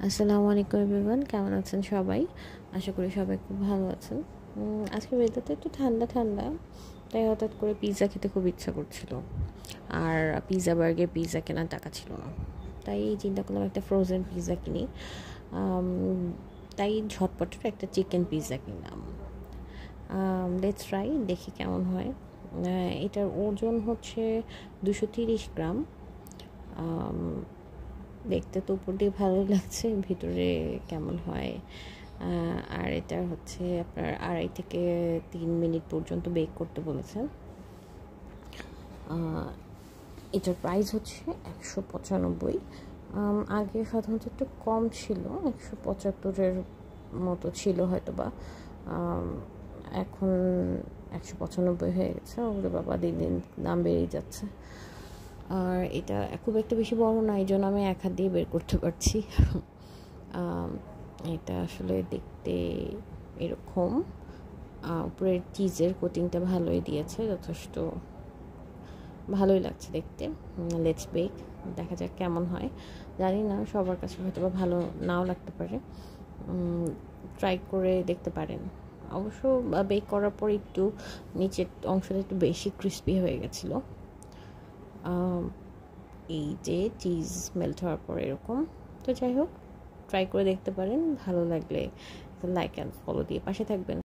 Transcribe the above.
আসসালামু আলাইকুম এভরিওয়ান, কেমন আছেন সবাই? আশা করি সবাই খুব ভালো আছেন। আজকে ওয়েদারটা একটু ঠান্ডা ঠান্ডা, তাই হঠাৎ করে পিৎজা খেতে খুব ইচ্ছা করছিল। আর পিৎজা কেনার টাকা ছিল না, তাই চিন্তা করলাম একটা ফ্রোজেন পিৎজা কিনি। আম, তাই ঝটপটের একটা চিকেন পিৎজা কিনলাম। লেটস ট্রাই, দেখি কেমন হয়। এটার ওজন হচ্ছে 230 গ্রাম। দেখতে তো উপর দিয়ে ভালোই লাগছে, ভিতরে কেমন হয়। আর এটা হচ্ছে আপনার 2.5 থেকে 3 মিনিট পর্যন্ত বেক করতে বলেছেন। এটার প্রাইস হচ্ছে 195। আগে সাধারণত একটু কম ছিল, 175-এর মতো ছিল হয়তো বা। এখন 195 হয়ে গেছে। ওগুলো বাবা, দিন দিন দাম বেড়েই যাচ্ছে। আর এটা খুব একটা বেশি বড় না, এই জন্য আমি এক হাত দিয়ে বের করতে পারছি। এটা আসলে দেখতে এরকম। উপরের চিজের কোটিংটা ভালোই দিয়েছে, যথেষ্ট ভালোই লাগছে দেখতে। লেটস বেক, দেখা যাক কেমন হয়। জানি না, সবার কাছে হয়তো বা ভালো নাও লাগতে পারে। ট্রাই করে দেখতে পারেন। অবশ্য বেক করার পর একটু নিচের অংশটা একটু বেশি ক্রিস্পি হয়ে গেছিলো। এই যে চিজ মেল্ট হওয়ার পর এরকম। তো যাই হোক, ট্রাই করে দেখতে পারেন। ভালো লাগলে লাইক অ্যান্ড ফলো দিয়ে পাশে থাকবেন।